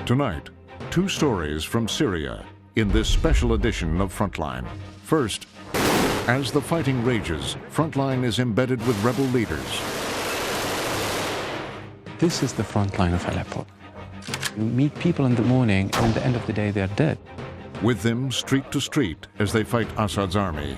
Tonight, two stories from Syria in this special edition of Frontline. First, as the fighting rages, Frontline is embedded with rebel leaders. This is the front line of Aleppo. You meet people in the morning, and at the end of the day, they're dead. With them street to street as they fight Assad's army.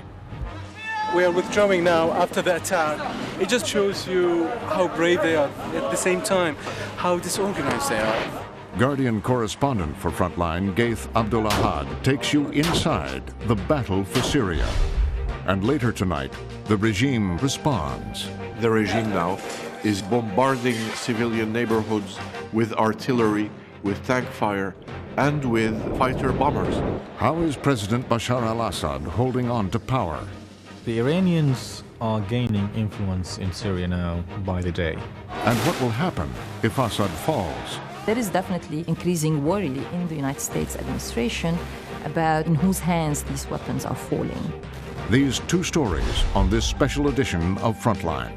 We are withdrawing now after the attack. It just shows you how brave they are, at the same time, how disorganized they are. Guardian correspondent for Frontline, Ghaith Abdul-Ahad, takes you inside the battle for Syria. And later tonight, the regime responds. The regime now is bombarding civilian neighborhoods with artillery, with tank fire, and with fighter bombers. How is President Bashar al-Assad holding on to power? The Iranians are gaining influence in Syria now by the day. And what will happen if Assad falls? There is definitely increasing worry in the United States administration about in whose hands these weapons are falling. These two stories on this special edition of Frontline.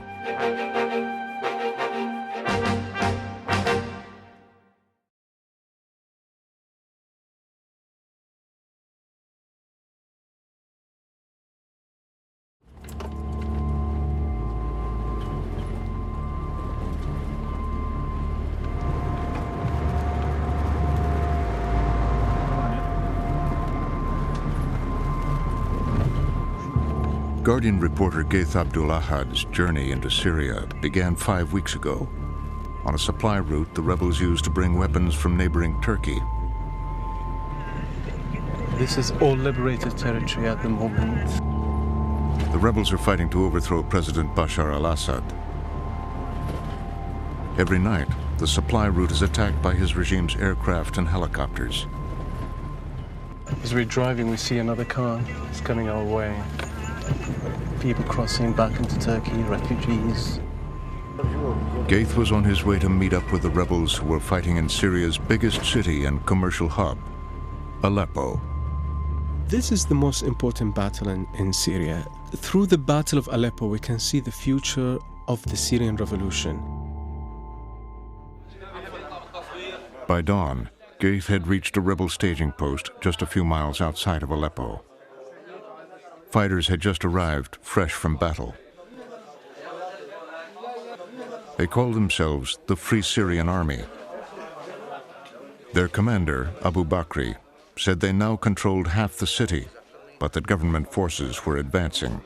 Guardian reporter Ghaith Abdul-Ahad's journey into Syria began 5 weeks ago on a supply route the rebels used to bring weapons from neighboring Turkey. This is all liberated territory at the moment. The rebels are fighting to overthrow President Bashar al-Assad. Every night, the supply route is attacked by his regime's aircraft and helicopters. As we're driving, we see another car. It's coming our way. People crossing back into Turkey, refugees. Ghaith was on his way to meet up with the rebels who were fighting in Syria's biggest city and commercial hub, Aleppo. This is the most important battle in Syria. Through the Battle of Aleppo, we can see the future of the Syrian revolution. By dawn, Ghaith had reached a rebel staging post just a few miles outside of Aleppo. Fighters had just arrived, fresh from battle. They called themselves the Free Syrian Army. Their commander, Abu Bakr, said they now controlled half the city, but that government forces were advancing.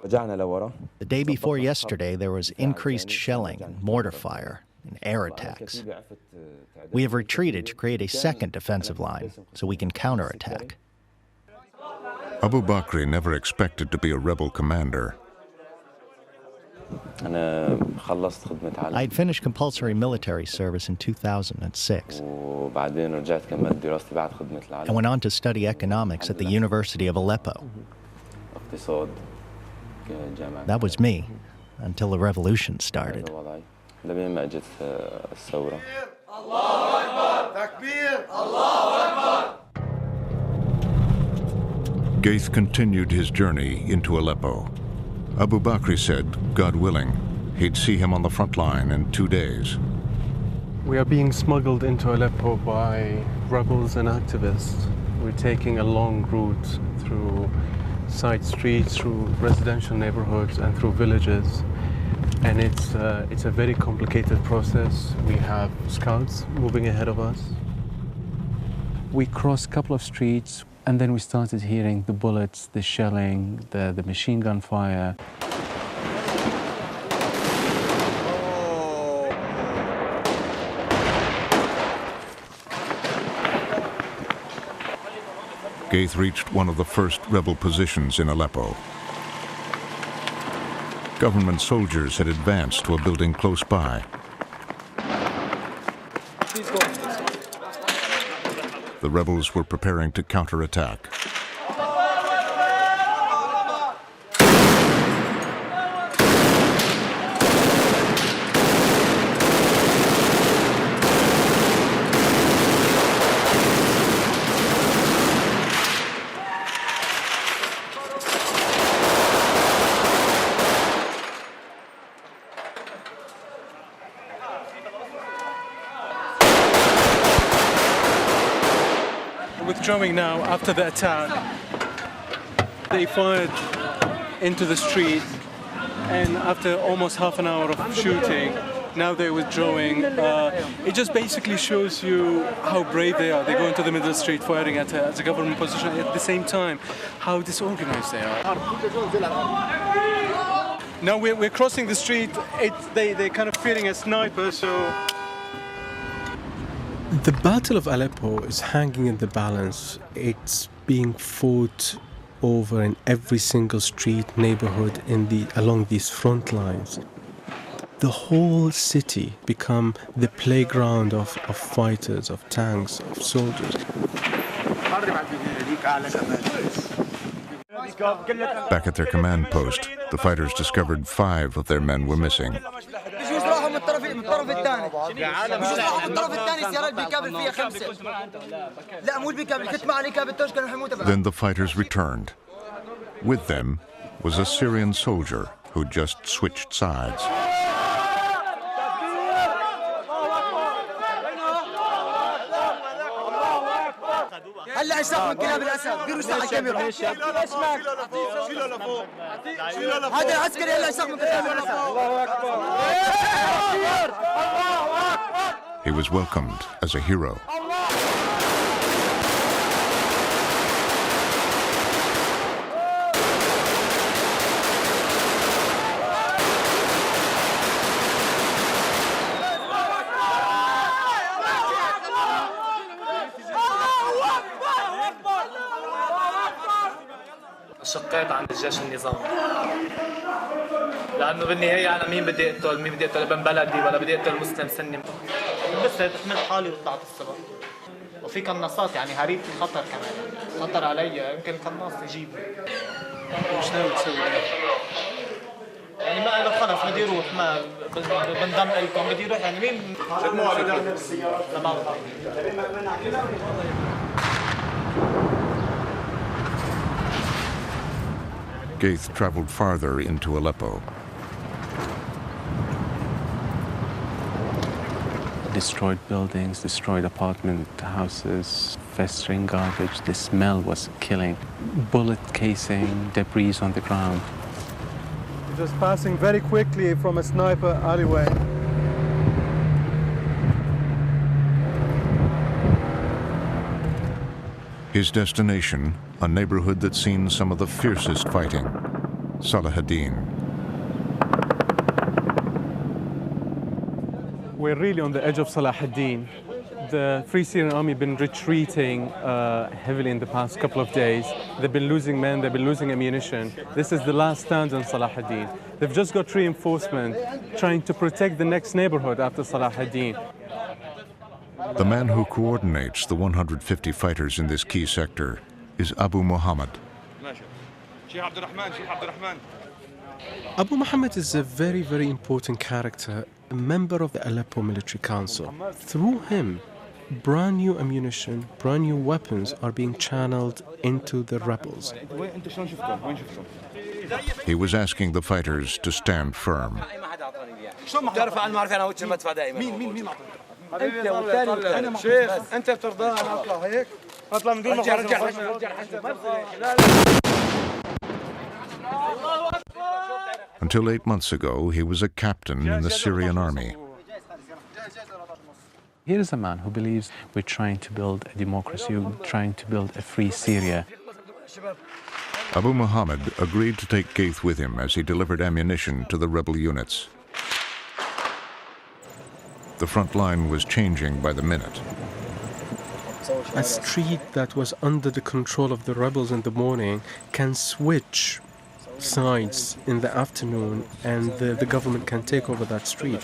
The day before yesterday, there was increased shelling, mortar fire, and air attacks. We have retreated to create a second defensive line so we can counterattack. Abu Bakr never expected to be a rebel commander. I had finished compulsory military service in 2006. I went on to study economics at the University of Aleppo. That was me, until the revolution started. Ghaith continued his journey into Aleppo. Abu Bakr said, God willing, he'd see him on the front line in 2 days. We are being smuggled into Aleppo by rebels and activists. We're taking a long route through side streets, through residential neighborhoods, and through villages. And it's a very complicated process. We have scouts moving ahead of us. We crossed a couple of streets, and then we started hearing the bullets, the shelling, the machine gun fire. Ghaith reached one of the first rebel positions in Aleppo. Government soldiers had advanced to a building close by. The rebels were preparing to counterattack. withdrawing now after the attack. They fired into the street, and after almost half an hour of shooting, now they're withdrawing. It just basically shows you how brave they are. They go into the middle of the street firing at a government position, at the same time how disorganized they are. Now we're crossing the street. They're kind of fearing a sniper, so... The Battle of Aleppo is hanging in the balance. It's being fought over in every single street, neighborhood along these front lines. The whole city become the playground of fighters, of tanks, of soldiers. Back at their command post, the fighters discovered 5 of their men were missing. Then the fighters returned. With them was a Syrian soldier who just switched sides. هلا عصام من كلاب الاسد ديروا ساعه الكاميرا هذا العسكري هلا عصام من كلاب الاسد He was welcomed as a hero. شقيت عن الجيش النظامي لانه بالنهايه انا مين بدي اقتل ابن بلدي ولا بدي اقتل مسلم سني بس حملت حالي وطلعت الصبح وفي قناصات يعني هريب في خطر كمان خطر علي يمكن القناص يجيبني مش ناوي تسوي يعني ما انا خلص بدي اروح ما بنضم لكم بدي اروح يعني مين Ghaith traveled farther into Aleppo. Destroyed buildings, destroyed apartment houses, festering garbage. The smell was killing. Bullet casing, debris on the ground. It was passing very quickly from a sniper alleyway. His destination, a neighborhood that's seen some of the fiercest fighting, Salahuddin. We're really on the edge of Salahuddin. The Free Syrian Army have been retreating heavily in the past couple of days. They've been losing men, they've been losing ammunition. This is the last stand on Salahuddin. They've just got reinforcement trying to protect the next neighborhood after Salahuddin. The man who coordinates the 150 fighters in this key sector is Abu Muhammad. Abu Muhammad is a very, very important character, a member of the Aleppo Military Council. Through him, brand new ammunition, brand new weapons are being channeled into the rebels. He was asking the fighters to stand firm. Until 8 months ago, he was a captain in the Syrian Army. Here is a man who believes we're trying to build a democracy, we're trying to build a free Syria. Abu Muhammad agreed to take Ghaith with him as he delivered ammunition to the rebel units. The front line was changing by the minute. A street that was under the control of the rebels in the morning can switch sides in the afternoon, and the government can take over that street.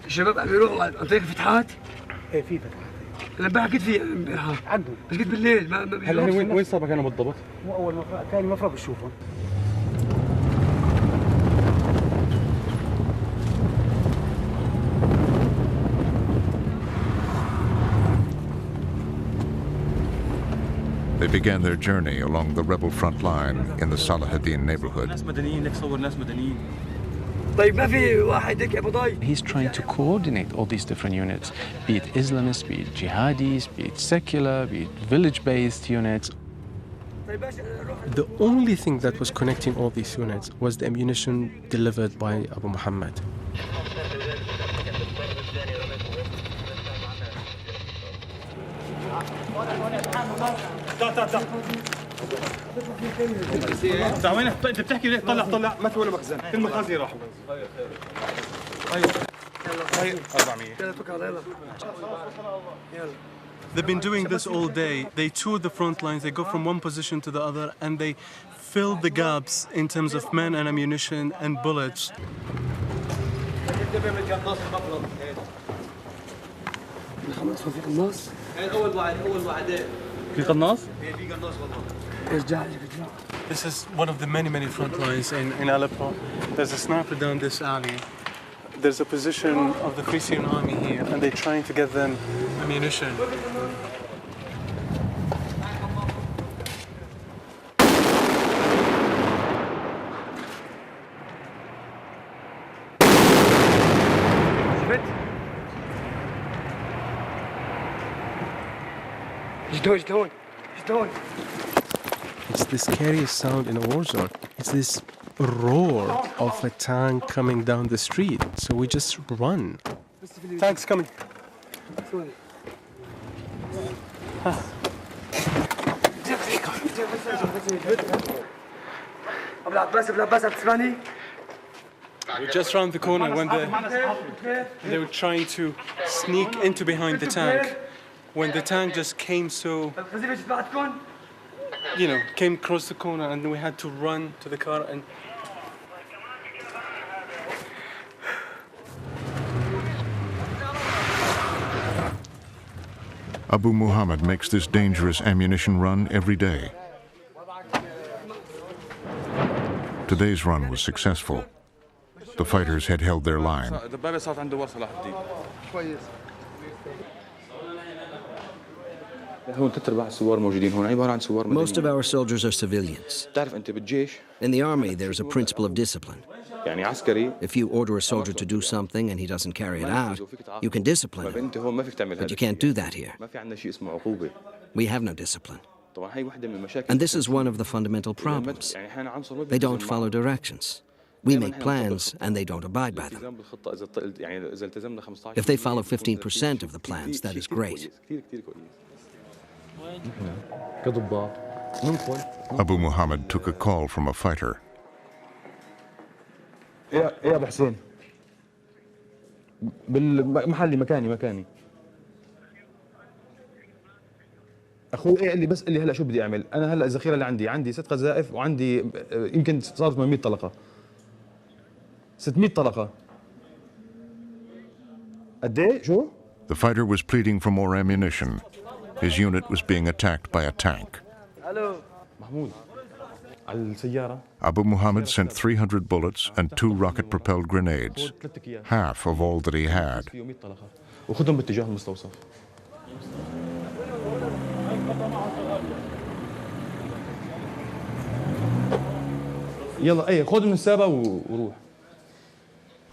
الشباب عم يروحوا عن طريق فتحات؟ ايه في فتحات. انا امبارح كنت في امبارح عندهم بس كنت بالليل ما هلا وين صار مكانهم بالضبط؟ مو اول مفرق ثاني مفرق بتشوفهم. They began their journey along the rebel front line in the Salahuddin neighborhood. He's trying to coordinate all these different units, be it Islamists, be it jihadis, be it secular, be it village-based units. The only thing that was connecting all these units was the ammunition delivered by Abu Muhammad. They've been doing this all day. They tour the front lines, they go from one position to the other, and they fill the gaps in terms of men and ammunition and bullets. This is one of the many front lines in Aleppo. There's a sniper down this alley. There's a position of the Syrian Army here, and they're trying to get them ammunition. It's the scariest sound in a war zone. It's this roar of a tank coming down the street. So we just run. Tank's coming. We just round the corner when they were trying to sneak into behind the tank. When the tank just came came across the corner, and we had to run to the car and. Abu Muhammad makes this dangerous ammunition run every day. Today's run was successful. The fighters had held their line. Most of our soldiers are civilians. In the army, there's a principle of discipline. If you order a soldier to do something and he doesn't carry it out, you can discipline him. But you can't do that here. We have no discipline. And this is one of the fundamental problems. They don't follow directions. We make plans and they don't abide by them. If they follow 15% of the plans, that is great. Abu Muhammad took a call from a fighter. يا ابو حسين بالمحلي مكاني اخوي قال لي بس قال لي هلا شو بدي اعمل انا هلا الذخيره اللي عندي 6 قذائف وعندي يمكن صارت 800 طلقه 600 طلقه قد ايه شو The fighter was pleading for more ammunition. His unit was being attacked by a tank. محمود Abu Muhammad sent 300 bullets and 2 rocket-propelled grenades, half of all that he had. وخذهم باتجاه المستوصف. يلا خذ من السابة وروح.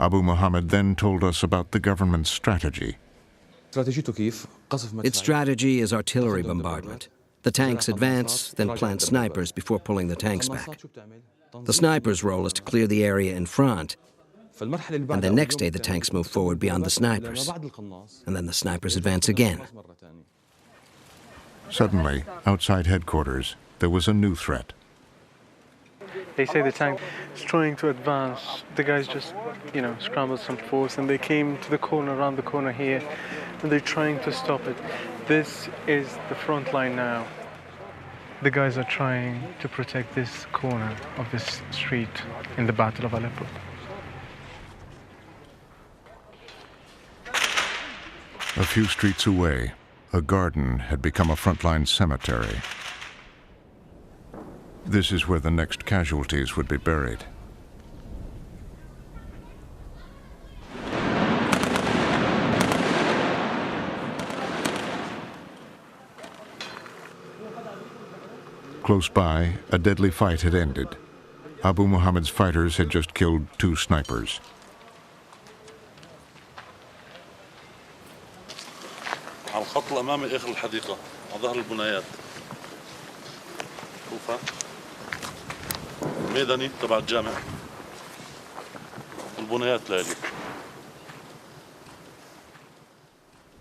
Abu Muhammad then told us about the government's strategy. Its strategy is artillery bombardment. The tanks advance, then plant snipers before pulling the tanks back. The snipers' role is to clear the area in front, and the next day the tanks move forward beyond the snipers, and then the snipers advance again. Suddenly, outside headquarters, there was a new threat. They say the tank is trying to advance. The guys just, scrambled some force, and they came to the corner, around the corner here, and they're trying to stop it. This is the front line now. The guys are trying to protect this corner of this street in the Battle of Aleppo. A few streets away, a garden had become a frontline cemetery. This is where the next casualties would be buried. Close by, a deadly fight had ended. Abu Muhammad's fighters had just killed 2 snipers. على الخط الأمامي آخر الحديقة على ظهر البنايات. شوفها ميداني تبع الجامع والبنايات لالي.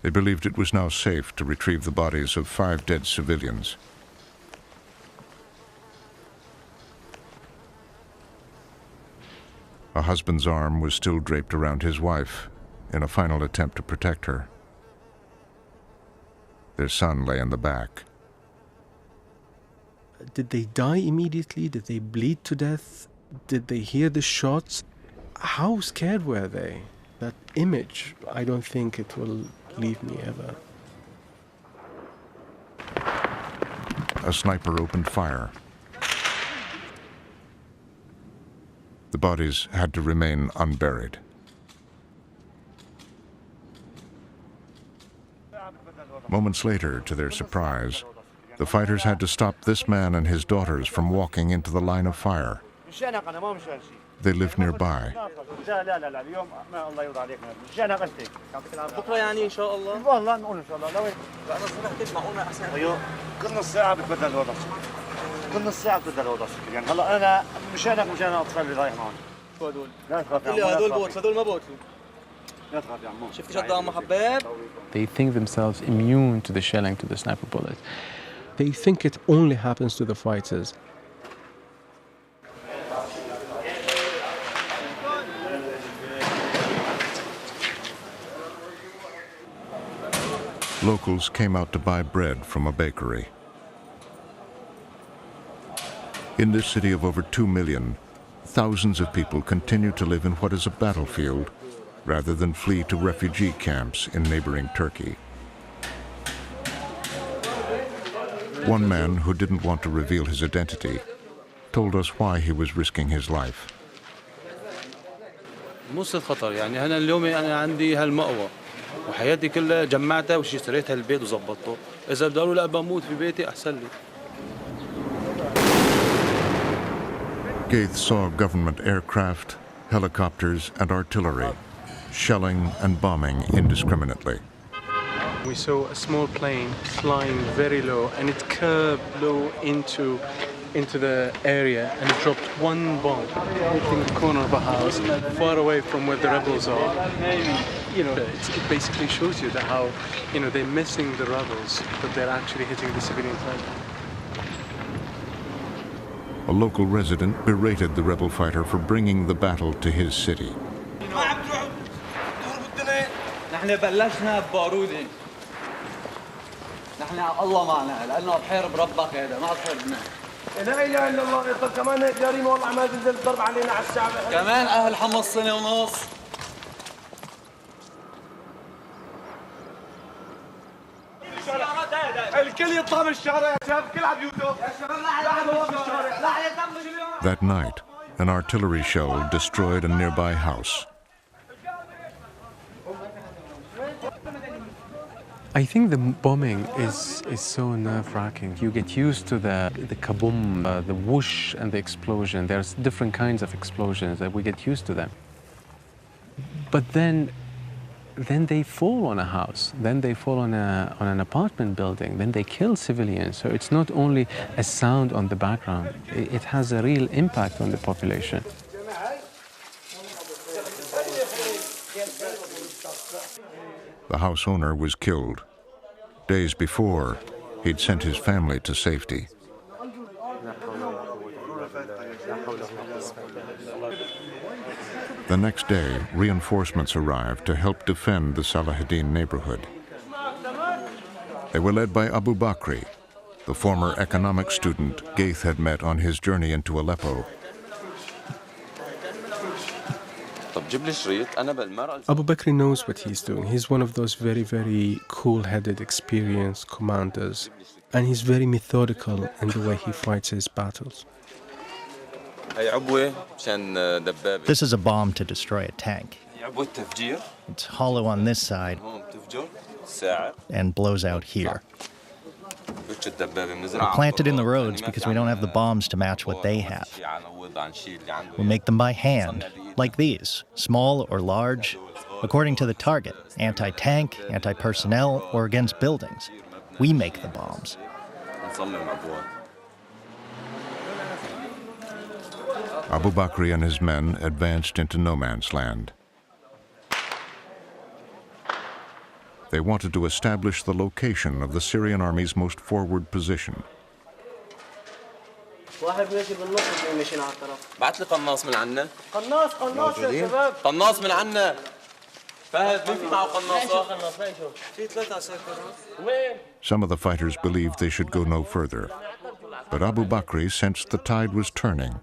They believed it was now safe to retrieve the bodies of 5 dead civilians. A husband's arm was still draped around his wife in a final attempt to protect her. Their son lay in the back. Did they die immediately? Did they bleed to death? Did they hear the shots? How scared were they? That image, I don't think it will leave me ever. A sniper opened fire. The bodies had to remain unburied. Moments later, to their surprise, the fighters had to stop this man and his daughters from walking into the line of fire. They lived nearby. They think themselves immune to the shelling, to the sniper bullets. They think it only happens to the fighters. Locals came out to buy bread from a bakery. In this city of over 2 million, thousands of people continue to live in what is a battlefield rather than flee to refugee camps in neighboring Turkey. One man who didn't want to reveal his identity told us why he was risking his life. موسى الخطر يعني أنا اليوم أنا عندي هالمأوى وحياتي كلها جمعتها واشتريت هالبيت وظبطته إذا بدي أقول لا بموت في بيتي أحسن لي. Ghaith saw government aircraft, helicopters, and artillery shelling and bombing indiscriminately. We saw a small plane flying very low, and it curved low into the area, and it dropped one bomb hitting the corner of a house far away from where the rebels are. You know, it basically shows you that how, you know, they're missing the rebels, but they're actually hitting the civilian target. A local resident berated the rebel fighter for bringing the battle to his city. نحن بلشنا ببارودة. نحن الله معنا لأنه بحارب ربك هذا ما بحاربنا. لا إله إلا الله طب كمان هيك دارين والله ما تنزل الضرب علينا على الشعب. كمان أهل حمص سنة ونص. الكل يطلع من الشارع يا شباب الكل على بيوته. That night, an artillery shell destroyed a nearby house. I think the bombing is so nerve-wracking. You get used to the kaboom, the whoosh and the explosion. There's different kinds of explosions that we get used to them. But then they fall on a house, then they fall on an apartment building, then they kill civilians. So it's not only a sound on the background, it has a real impact on the population. The house owner was killed. Days before, he'd sent his family to safety. The next day, reinforcements arrived to help defend the Salahuddin neighborhood. They were led by Abu Bakri, the former economics student Ghaith had met on his journey into Aleppo. Abu Bakr knows what he's doing. He's one of those very, very cool-headed, experienced commanders. And he's very methodical in the way he fights his battles. This is a bomb to destroy a tank. It's hollow on this side and blows out here. We plant it in the roads because we don't have the bombs to match what they have. We make them by hand, like these, small or large, according to the target, anti-tank, anti-personnel, or against buildings. We make the bombs. Abu Bakr and his men advanced into no man's land. They wanted to establish the location of the Syrian army's most forward position. بعت لي قناص من عنا قناص يا شباب قناص من عنا فهد مين في معه قناصة في 3 عساكر وين Some of the fighters believed they should go no further, but Abu Bakr sensed the tide was turning,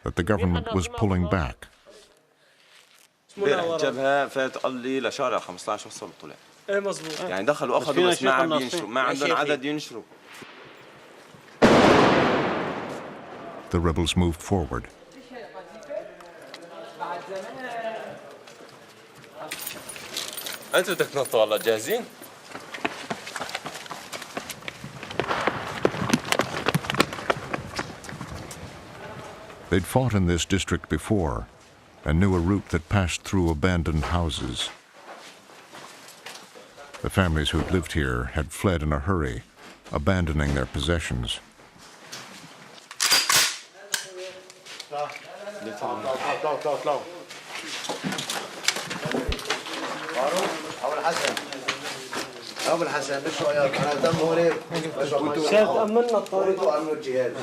that the government was pulling back. جابها فات قال لي لشارع 15 وصل طلع ايه مظبوط يعني دخلوا اخذوا بس ما عم ينشروا ما عندهم عدد ينشروا. The rebels moved forward. انتوا بدك تنطوا والله جاهزين؟ They'd fought in this district before and knew a route that passed through abandoned houses. The families who'd lived here had fled in a hurry, abandoning their possessions. أبو الحسن ليش وياك أنا دم هوني شاف أمنا الطريق وأمن الجهاد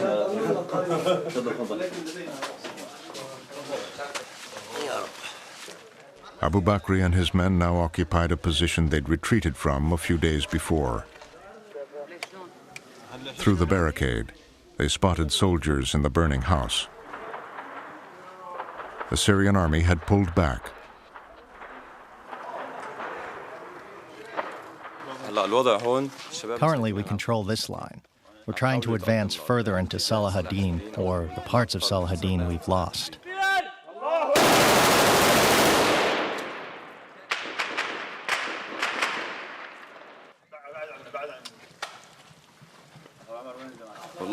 Abu Bakr and his men now occupied a position they'd retreated from a few days before. Through the barricade, they spotted soldiers in the burning house. The Syrian army had pulled back. Currently, we control this line. We're trying to advance further into Salahadin, or the parts of Salahadin we've lost.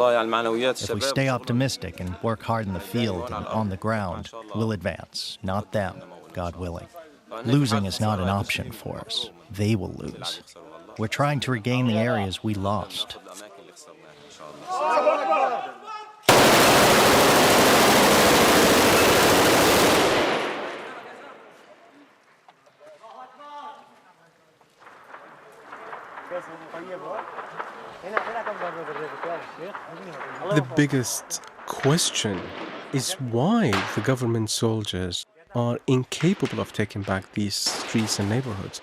If we stay optimistic and work hard in the field and on the ground, we'll advance, not them, God willing. Losing is not an option for us. They will lose. We're trying to regain the areas we lost. The biggest question is why the government soldiers are incapable of taking back these streets and neighborhoods.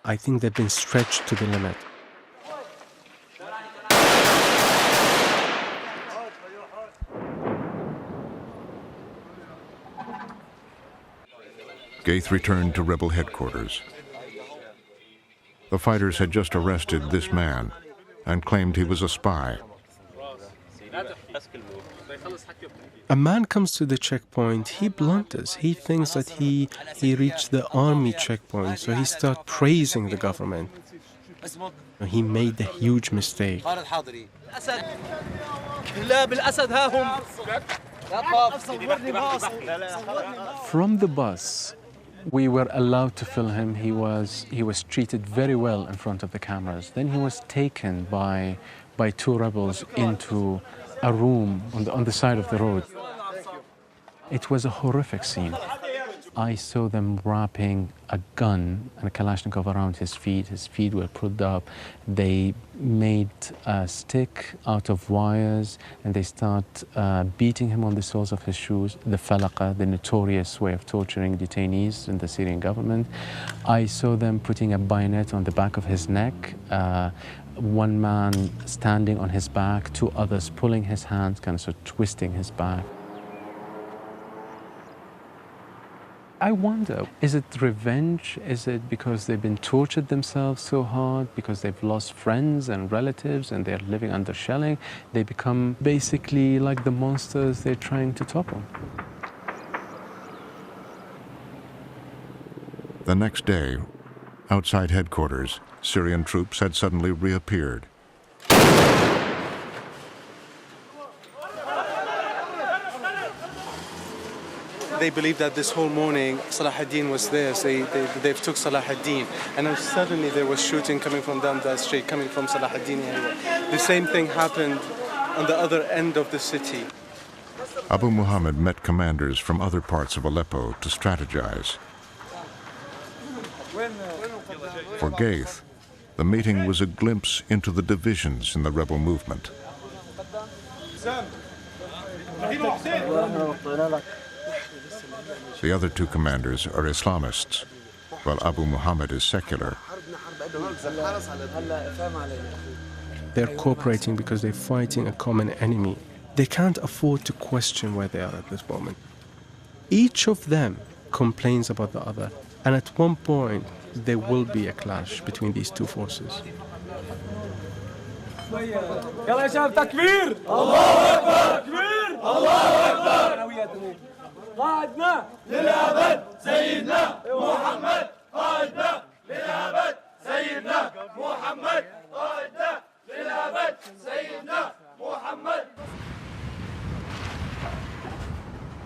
I think they've been stretched to the limit. Ghaith returned to rebel headquarters. The fighters had just arrested this man and claimed he was a spy. A man comes to the checkpoint, he blunders. He thinks that he reached the army checkpoint, so he starts praising the government. He made a huge mistake. From the bus, we were allowed to film him. He was treated very well in front of the cameras. Then he was taken by 2 rebels into a room on the side of the road. It was a horrific scene. I saw them wrapping a gun and a Kalashnikov around his feet. His feet were pulled up. They made a stick out of wires and they start beating him on the soles of his shoes. The falaqa, the notorious way of torturing detainees in the Syrian government. I saw them putting a bayonet on the back of his neck. One man standing on his back, 2 others pulling his hands, kind of sort of twisting his back. I wonder, is it revenge? Is it because they've been tortured themselves so hard, because they've lost friends and relatives and they're living under shelling? They become basically like the monsters they're trying to topple. The next day, Outside headquarters, Syrian troops had suddenly reappeared. They believed that this whole morning Salah ad-Din was there, so they've took Salah ad-Din. And then suddenly there was shooting coming from down that street, coming from Salah ad-Din area. The same thing happened on the other end of the city. Abu Muhammad met commanders from other parts of Aleppo to strategize. For Ghaith, the meeting was a glimpse into the divisions in the rebel movement. The other two commanders are Islamists, while Abu Muhammad is secular. They're cooperating because they're fighting a common enemy. They can't afford to question where they are at this moment. Each of them complains about the other, and at one point there will be a clash between these two forces. يلا يا شباب تكبير الله اكبر تكبير الله اكبر قائدنا للابد سيدنا محمد قائدنا للابد سيدنا محمد قائدنا للابد سيدنا محمد.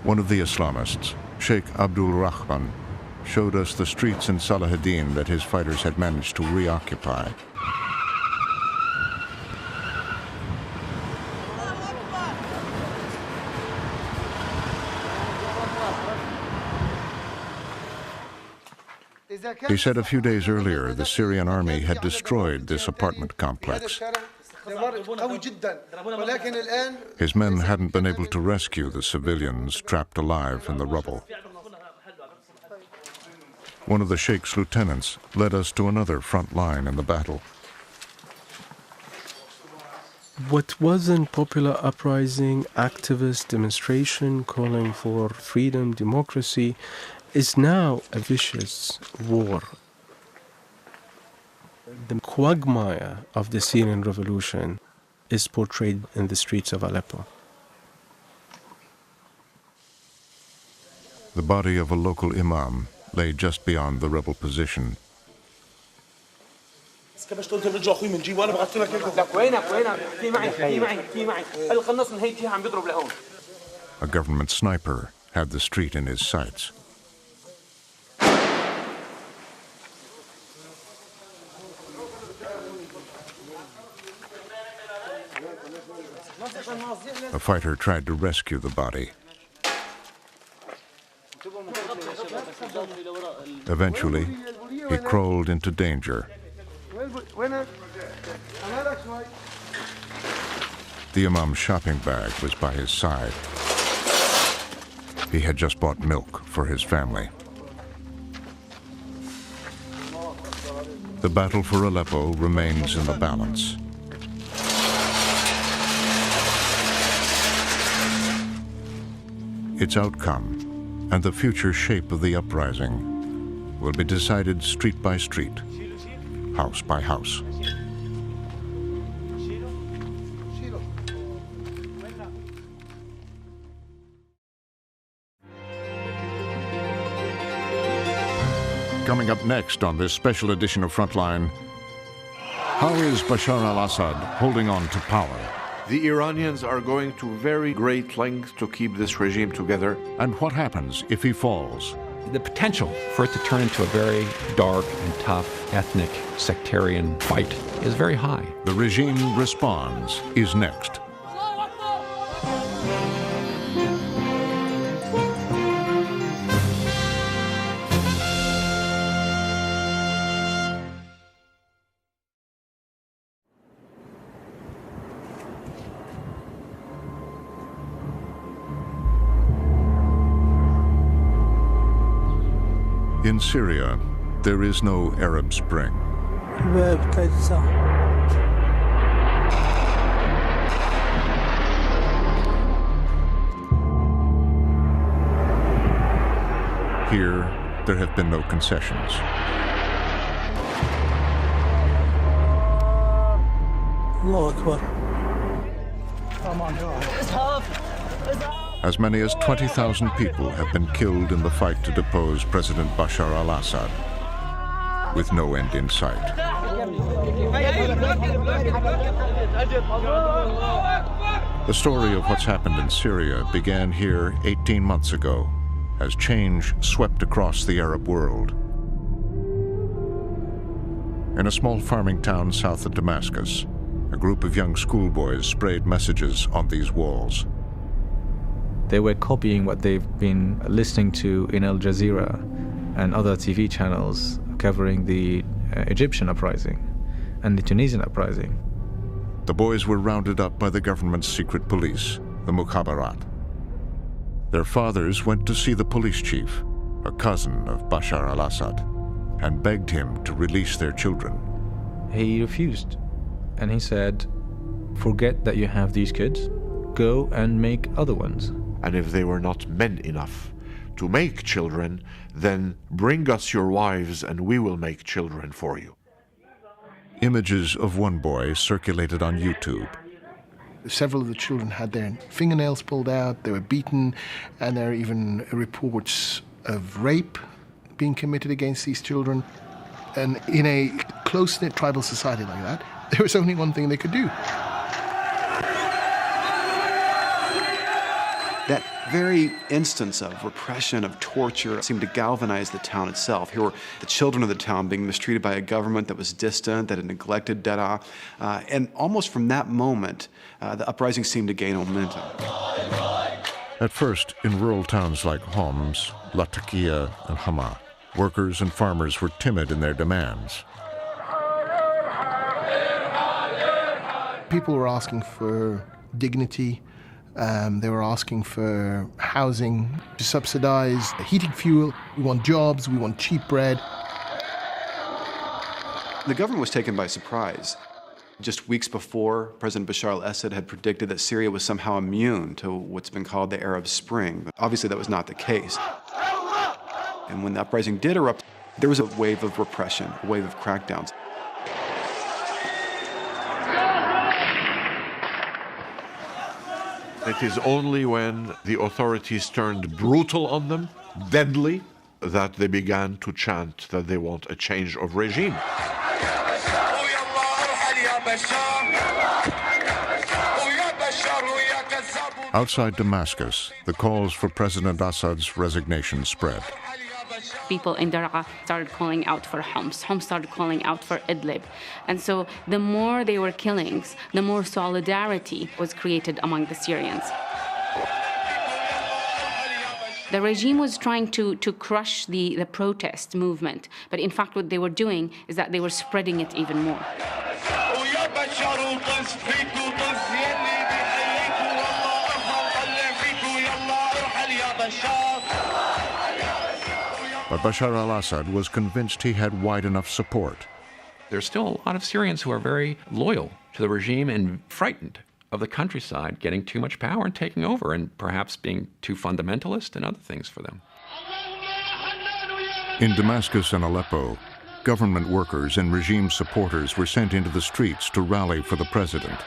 One of the Islamists, Sheikh Abdul-Rahman, showed us the streets in Salah ad-Din that his fighters had managed to reoccupy. He said a few days earlier the Syrian army had destroyed this apartment complex. His men hadn't been able to rescue the civilians trapped alive in the rubble. One of the Sheikh's lieutenants led us to another front line in the battle. What was a popular uprising, activist demonstration calling for freedom, democracy, is now a vicious war. The quagmire of the Syrian revolution is portrayed in the streets of Aleppo. The body of a local imam lay just beyond the rebel position. A government sniper had the street in his sights. A fighter tried to rescue the body. Eventually, he crawled into danger. The imam's shopping bag was by his side. He had just bought milk for his family. The battle for Aleppo remains in the balance. Its outcome and the future shape of the uprising will be decided street by street, house by house. Coming up next on this special edition of Frontline, how is Bashar al-Assad holding on to power? The Iranians are going to very great lengths to keep this regime together. And what happens if he falls? The potential for it to turn into a very dark and tough ethnic sectarian fight is very high. The regime responds is next. In Syria, there is no Arab Spring. Here, there have been no concessions. As many as 20,000 people have been killed in the fight to depose President Bashar al-Assad. with no end in sight. The story of what's happened in Syria began here 18 months ago, as change swept across the Arab world. In a small farming town south of Damascus, a group of young schoolboys sprayed messages on these walls. They were copying what they've been listening to in Al Jazeera and other TV channels covering the Egyptian uprising and the Tunisian uprising. The boys were rounded up by the government's secret police, the Mukhabarat. Their fathers went to see the police chief, a cousin of Bashar al-Assad, and begged him to release their children. He refused, and he said, forget that you have these kids, go and make other ones. And if they were not men enough to make children, then bring us your wives and we will make children for you. Images of one boy circulated on YouTube. Several of the children had their fingernails pulled out, they were beaten, and there are even reports of rape being committed against these children. And in a close-knit tribal society like that, there was only one thing they could do. That very instance of repression, of torture, seemed to galvanize the town itself. Here were the children of the town being mistreated by a government that was distant, that had neglected Daraa. And almost from that moment, the uprising seemed to gain momentum. At first, in rural towns like Homs, Latakia, and Hama, workers and farmers were timid in their demands. People were asking for dignity. They were asking for housing, subsidized heating fuel. We want jobs, we want cheap bread. The government was taken by surprise. Just weeks before, President Bashar al-Assad had predicted that Syria was somehow immune to what's been called the Arab Spring. But obviously, that was not the case. And when the uprising did erupt, there was a wave of repression, a wave of crackdowns. It is only when the authorities turned brutal on them, deadly, that they began to chant that they want a change of regime. Outside Damascus, the calls for President Assad's resignation spread. People in Daraa started calling out for Homs. Homs started calling out for Idlib. And so the more there were killings, the more solidarity was created among the Syrians. The regime was trying to crush the protest movement, but in fact what they were doing is that they were spreading it even more. But Bashar al-Assad was convinced he had wide enough support. There's still a lot of Syrians who are very loyal to the regime and frightened of the countryside getting too much power and taking over and perhaps being too fundamentalist and other things for them. In Damascus and Aleppo, government workers and regime supporters were sent into the streets to rally for the president.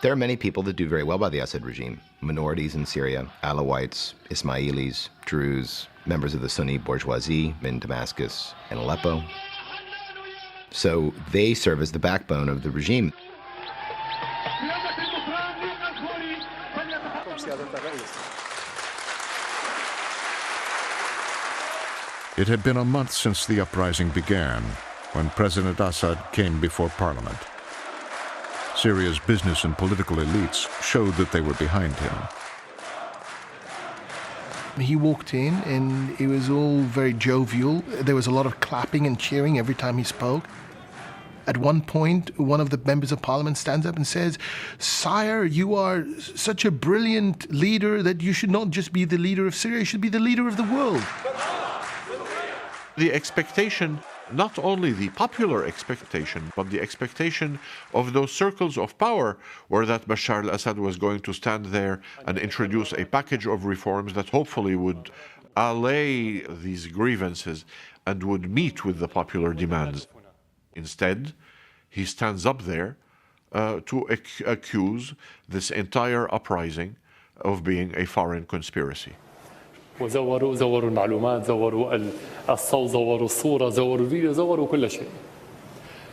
There are many people that do very well by the Assad regime. Minorities in Syria, Alawites, Ismailis, Druze, members of the Sunni bourgeoisie in Damascus and Aleppo. So they serve as the backbone of the regime. It had been a month since the uprising began when President Assad came before parliament. Syria's business and political elites showed that they were behind him. He walked in and it was all very jovial. There was a lot of clapping and cheering every time he spoke. At one point, one of the members of parliament stands up and says, "Sire, you are such a brilliant leader that you should not just be the leader of Syria, you should be the leader of the world." The expectation, not only the popular expectation, but the expectation of those circles of power were that Bashar al-Assad was going to stand there and introduce a package of reforms that hopefully would allay these grievances and would meet with the popular demands. Instead, he stands up there to accuse this entire uprising of being a foreign conspiracy. زوروا المعلومات، زوروا الصوت، زوروا الصورة، زوروا الفيديو، زوروا كل شيء.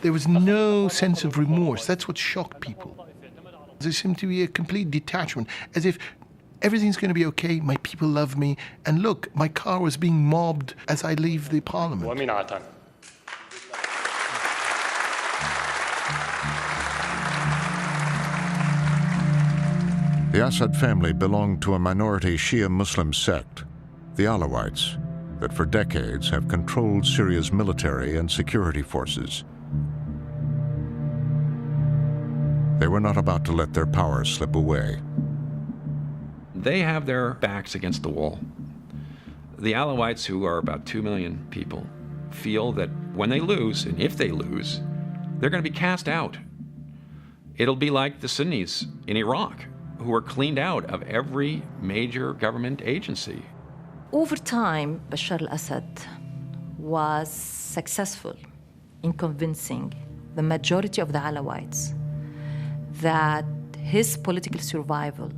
There was no sense of remorse. That's what shocked people. There seemed to be a complete detachment, as if everything's going to be okay, my people love me, and look, my car was being mobbed as I leave the parliament. The Assad family belonged to a minority Shia Muslim sect, the Alawites, that for decades have controlled Syria's military and security forces. They were not about to let their power slip away. They have their backs against the wall. The Alawites, who are about 2 million people, feel that when they lose, and if they lose, they're going to be cast out. It'll be like the Sunnis in Iraq, who were cleaned out of every major government agency. Over time, Bashar al-Assad was successful in convincing the majority of the Alawites that his political survival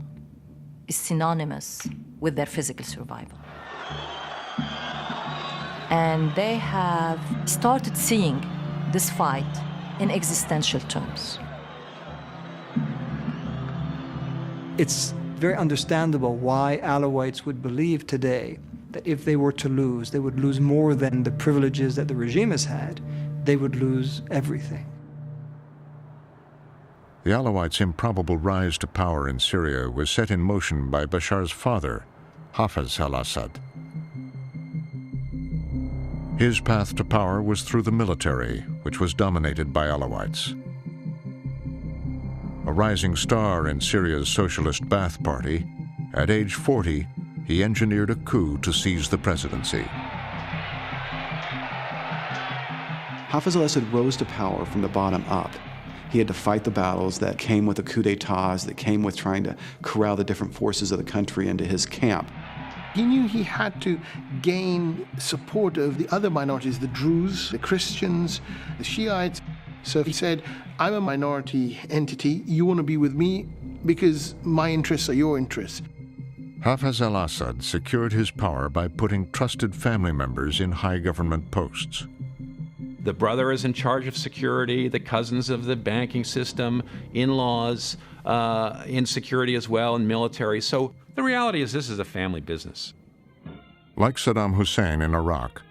is synonymous with their physical survival. And they have started seeing this fight in existential terms. It's very understandable why Alawites would believe today that if they were to lose, they would lose more than the privileges that the regime has had. They would lose everything. The Alawites' improbable rise to power in Syria was set in motion by Bashar's father, Hafez al-Assad. His path to power was through the military, which was dominated by Alawites. A rising star in Syria's socialist Ba'ath Party, at age 40, he engineered a coup to seize the presidency. Hafez al-Assad rose to power from the bottom up. He had to fight the battles that came with the coup d'etats, that came with trying to corral the different forces of the country into his camp. He knew he had to gain support of the other minorities, the Druze, the Christians, the Shiites. So he said, I'm a minority entity, you want to be with me because my interests are your interests. Hafez al-Assad secured his power by putting trusted family members in high government posts. The brother is in charge of security, the cousins of the banking system, in-laws, in security as well, and military. So the reality is this is a family business. Like Saddam Hussein in Iraq,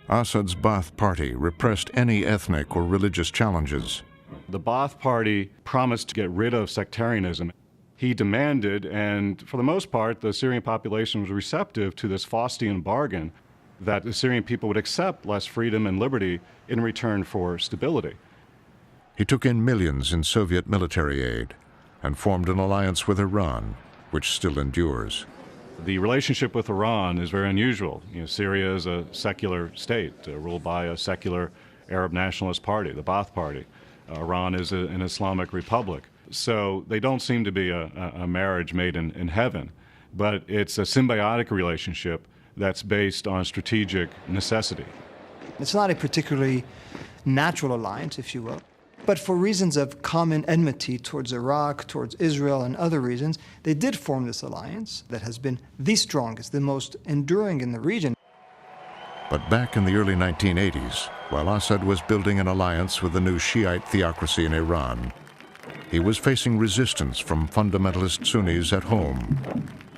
Assad's Ba'ath Party repressed any ethnic or religious challenges. The Ba'ath Party promised to get rid of sectarianism. He demanded, and for the most part, the Syrian population was receptive to this Faustian bargain that the Syrian people would accept less freedom and liberty in return for stability. He took in millions in Soviet military aid and formed an alliance with Iran, which still endures. The relationship with Iran is very unusual. Syria is a secular state ruled by a secular Arab nationalist party, the Ba'ath Party. Iran is an Islamic republic. So they don't seem to be a marriage made in heaven, but it's a symbiotic relationship that's based on strategic necessity. It's not a particularly natural alliance, if you will, but for reasons of common enmity towards Iraq, towards Israel, and other reasons, they did form this alliance that has been the strongest, the most enduring in the region. But back in the early 1980s, while Assad was building an alliance with the new Shiite theocracy in Iran, he was facing resistance from fundamentalist Sunnis at home.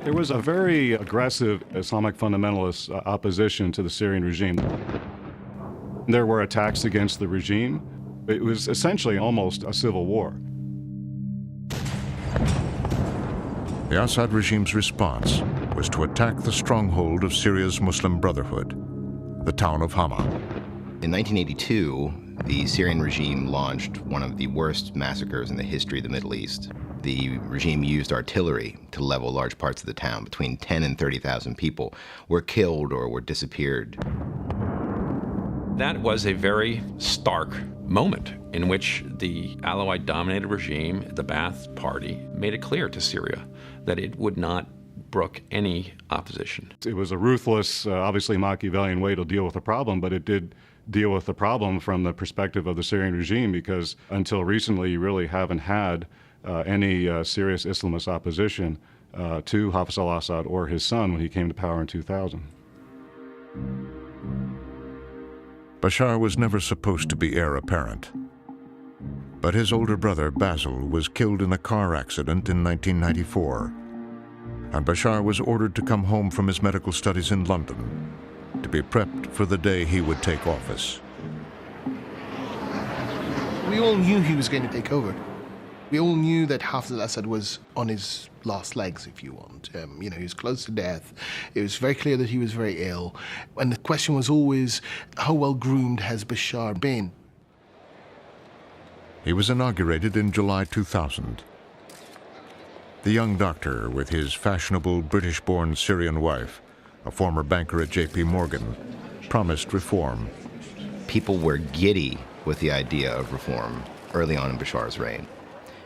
There was a very aggressive Islamic fundamentalist opposition to the Syrian regime. There were attacks against the regime. It was essentially almost a civil war. The Assad regime's response was to attack the stronghold of Syria's Muslim Brotherhood, the town of Hama. In 1982, the Syrian regime launched one of the worst massacres in the history of the Middle East. The regime used artillery to level large parts of the town. Between 10 and 30,000 people were killed or were disappeared. That was a very stark moment in which the Alawite-dominated regime, the Ba'ath Party, made it clear to Syria that it would not brook any opposition. It was a ruthless, obviously Machiavellian way to deal with the problem, but it did deal with the problem from the perspective of the Syrian regime, because until recently you really haven't had any serious Islamist opposition to Hafez al-Assad or his son when he came to power in 2000. Bashar was never supposed to be heir apparent. But his older brother, Basil, was killed in a car accident in 1994. And Bashar was ordered to come home from his medical studies in London to be prepped for the day he would take office. We all knew he was going to take over. We all knew that Hafez al-Assad was on his last legs, if you want. He was close to death. It was very clear that he was very ill. And the question was always, how well groomed has Bashar been? He was inaugurated in July 2000. The young doctor, with his fashionable British-born Syrian wife, a former banker at J.P. Morgan, promised reform. People were giddy with the idea of reform early on in Bashar's reign.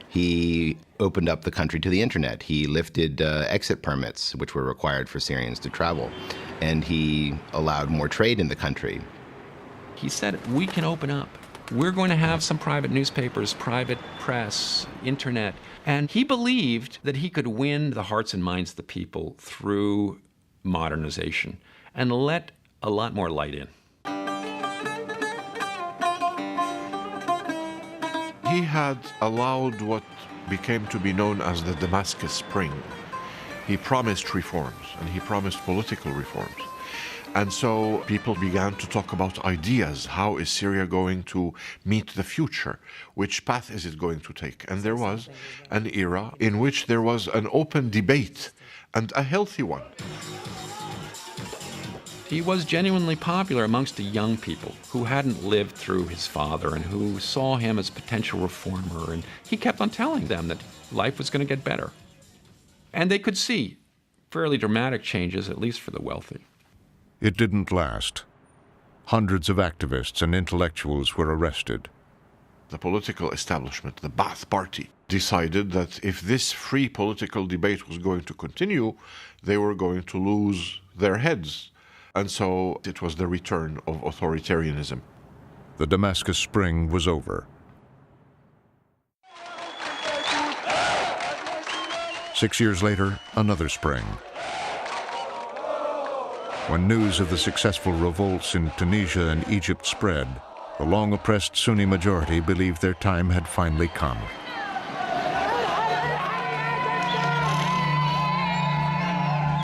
He opened up the country to the internet. He lifted exit permits, which were required for Syrians to travel. And he allowed more trade in the country. He said, we can open up. We're going to have some private newspapers, private press, internet. And he believed that he could win the hearts and minds of the people through modernization and let a lot more light in. He had allowed what became to be known as the Damascus Spring. He promised reforms, and he promised political reforms. And so people began to talk about ideas. How is Syria going to meet the future? Which path is it going to take? And there was an era in which there was an open debate, and a healthy one. He was genuinely popular amongst the young people who hadn't lived through his father and who saw him as a potential reformer. And he kept on telling them that life was going to get better. And they could see fairly dramatic changes, at least for the wealthy. It didn't last. Hundreds of activists and intellectuals were arrested. The political establishment, the Ba'ath Party, decided that if this free political debate was going to continue, they were going to lose their heads. And so it was the return of authoritarianism. The Damascus Spring was over. 6 years later, another spring. When news of the successful revolts in Tunisia and Egypt spread, the long-oppressed Sunni majority believed their time had finally come.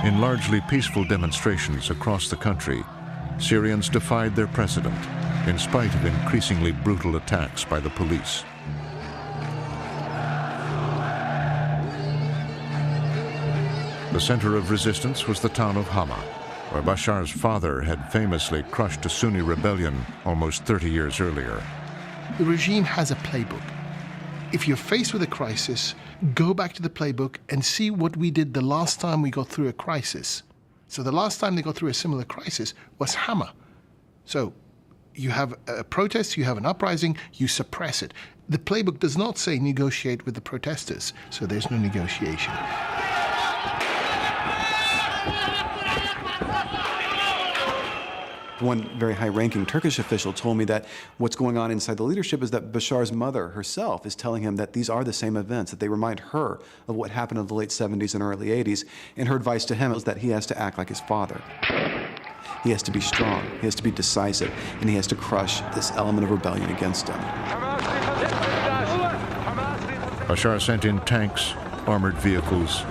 In largely peaceful demonstrations across the country, Syrians defied their president, in spite of increasingly brutal attacks by the police. The center of resistance was the town of Hama, where Bashar's father had famously crushed a Sunni rebellion almost 30 years earlier. The regime has a playbook. If you're faced with a crisis, go back to the playbook and see what we did the last time we got through a crisis. So the last time they got through a similar crisis was Hama. So you have a protest, you have an uprising, you suppress it. The playbook does not say negotiate with the protesters, so there's no negotiation. One very high-ranking Turkish official told me that what's going on inside the leadership is that Bashar's mother herself is telling him that these are the same events, that they remind her of what happened in the late 70s and early 80s, and her advice to him is that he has to act like his father. He has to be strong, he has to be decisive, and he has to crush this element of rebellion against him. Bashar sent in tanks, armored vehicles,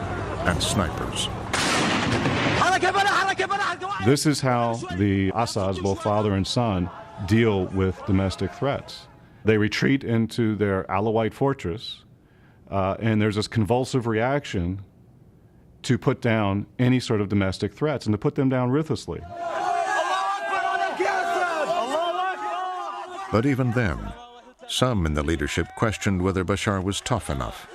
and snipers. This is how the Assads, both father and son, deal with domestic threats. They retreat into their Alawite fortress, and there's this convulsive reaction to put down any sort of domestic threats and to put them down ruthlessly. But even then, some in the leadership questioned whether Bashar was tough enough.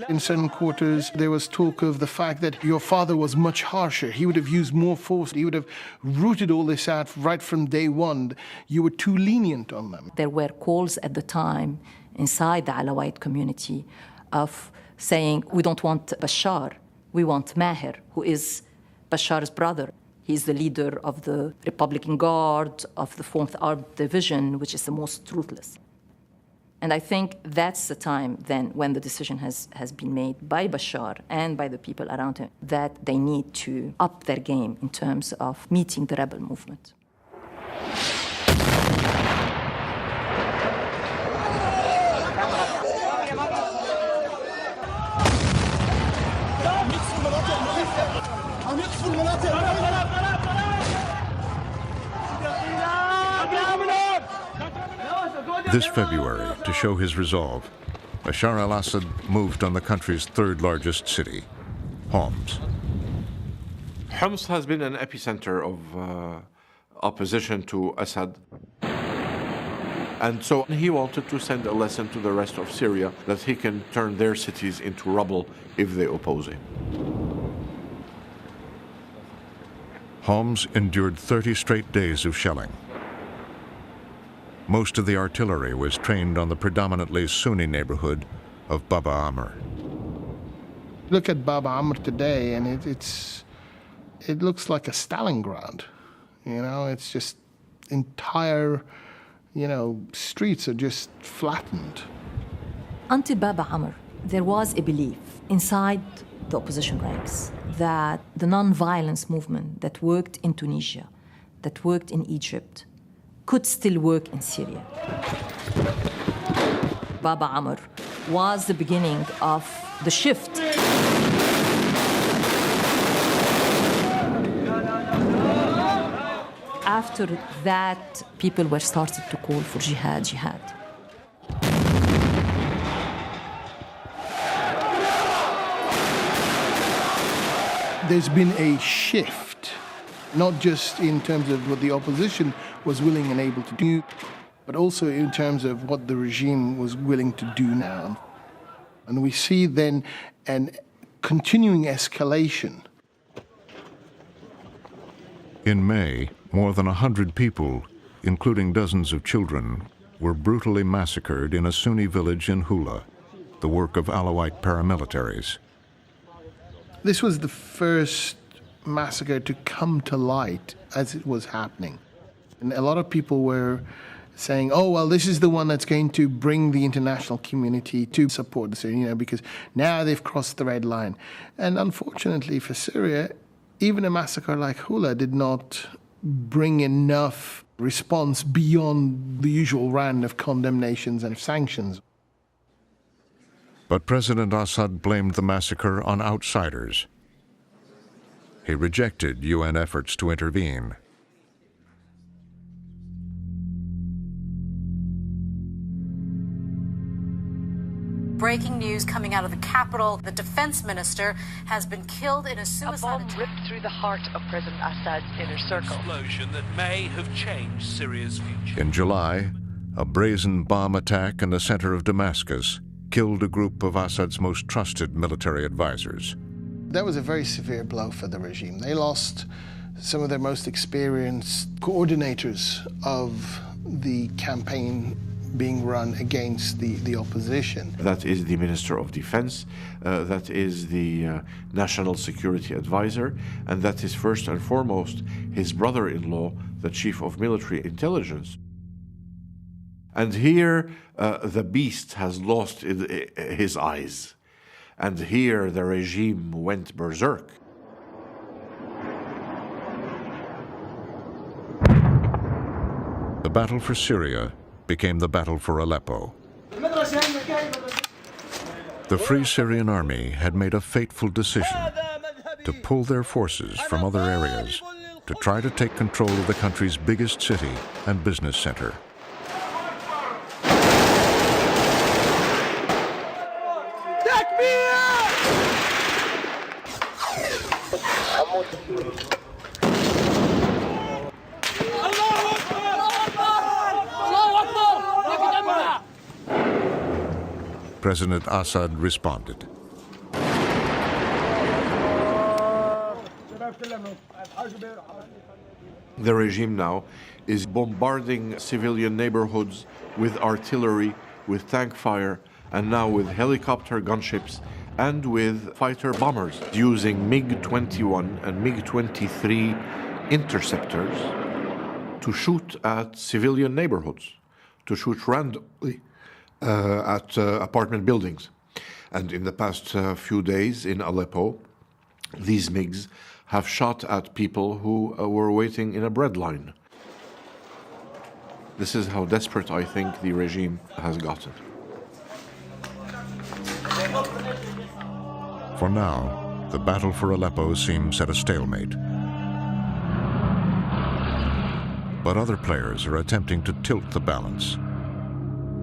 In certain quarters, there was talk of the fact that your father was much harsher. He would have used more force. He would have rooted all this out right from day one. You were too lenient on them. There were calls at the time inside the Alawite community of saying, we don't want Bashar, we want Maher, who is Bashar's brother. He's the leader of the Republican Guard, of the 4th Armed Division, which is the most ruthless. And I think that's the time then when the decision has been made by Bashar and by the people around him that they need to up their game in terms of meeting the rebel movement. This February, to show his resolve, Bashar al-Assad moved on the country's third largest city, Homs. Homs has been an epicenter of opposition to Assad. And so he wanted to send a lesson to the rest of Syria that he can turn their cities into rubble if they oppose him. Homs endured 30 straight days of shelling. Most of the artillery was trained on the predominantly Sunni neighborhood of Bab Amr. Look at Bab Amr today, and it looks like a Stalingrad. You know, it's just entire, streets are just flattened. Until Bab Amr, there was a belief inside the opposition ranks that the non-violence movement that worked in Tunisia, that worked in Egypt, could still work in Syria. Bab Amr was the beginning of the shift. After that, people were started to call for jihad, jihad. There's been a shift, not just in terms of what the opposition was willing and able to do, but also in terms of what the regime was willing to do now. And we see then an continuing escalation. In May, more than 100 people, including dozens of children, were brutally massacred in a Sunni village in Hula, the work of Alawite paramilitaries. This was the first massacre to come to light as it was happening. And a lot of people were saying, oh, well, this is the one that's going to bring the international community to support the Syria, because now they've crossed the red line. And unfortunately for Syria, even a massacre like Hula did not bring enough response beyond the usual round of condemnations and sanctions. But President Assad blamed the massacre on outsiders. He rejected UN efforts to intervene. Breaking news coming out of the capital. The defense minister has been killed in a suicide attack. Ripped through the heart of President Assad's inner circle. Explosion that may have changed Syria's future. In July, a brazen bomb attack in the center of Damascus killed a group of Assad's most trusted military advisors. That was a very severe blow for the regime. They lost some of their most experienced coordinators of the campaign being run against the opposition. That is the Minister of Defense, that is the National Security Advisor, and that is first and foremost his brother-in-law, the Chief of Military Intelligence. And here the beast has lost his eyes, and here the regime went berserk. The battle for Syria became the battle for Aleppo. The Free Syrian Army had made a fateful decision to pull their forces from other areas to try to take control of the country's biggest city and business center. President Assad responded. The regime now is bombarding civilian neighborhoods with artillery, with tank fire, and now with helicopter gunships and with fighter bombers using MiG-21 and MiG-23 interceptors to shoot at civilian neighborhoods, to shoot randomly at apartment buildings. And in the past few days in Aleppo, these MiGs have shot at people who were waiting in a bread line. This is how desperate I think the regime has gotten. For now, the battle for Aleppo seems at a stalemate. But other players are attempting to tilt the balance.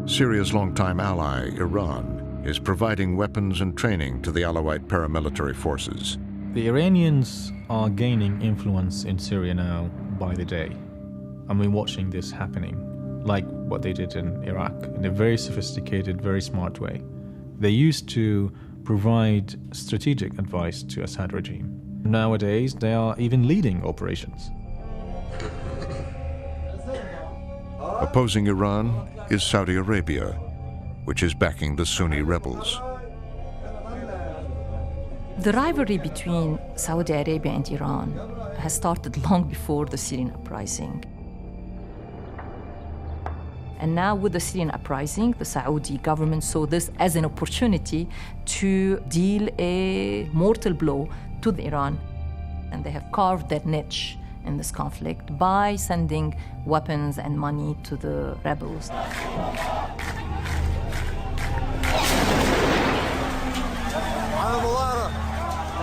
Syria's longtime ally, Iran, is providing weapons and training to the Alawite paramilitary forces. The Iranians are gaining influence in Syria now by the day. And we're watching this happening, like what they did in Iraq, in a very sophisticated, very smart way. They used to provide strategic advice to Assad regime. Nowadays, they are even leading operations. Opposing Iran is Saudi Arabia, which is backing the Sunni rebels. The rivalry between Saudi Arabia and Iran has started long before the Syrian uprising. And now with the Syrian uprising, the Saudi government saw this as an opportunity to deal a mortal blow to Iran. And they have carved their niche in this conflict by sending weapons and money to the rebels.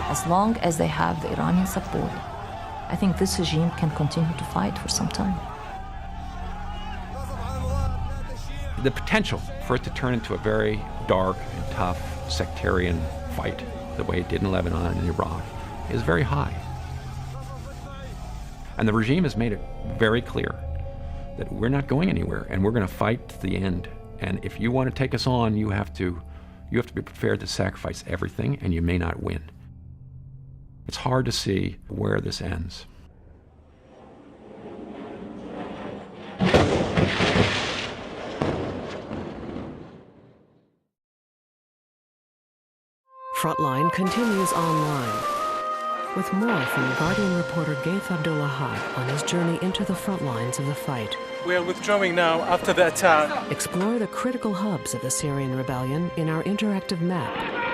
As long as they have the Iranian support, I think this regime can continue to fight for some time. The potential for it to turn into a very dark and tough sectarian fight, the way it did in Lebanon and Iraq, is very high. And the regime has made it very clear that we're not going anywhere and we're going to fight to the end. And if you want to take us on, you have to be prepared to sacrifice everything, and you may not win. It's hard to see where this ends. Frontline continues online, with more from Guardian reporter Ghaith Abdul-Ahad on his journey into the front lines of the fight. We are withdrawing now after the attack. Explore the critical hubs of the Syrian rebellion in our interactive map.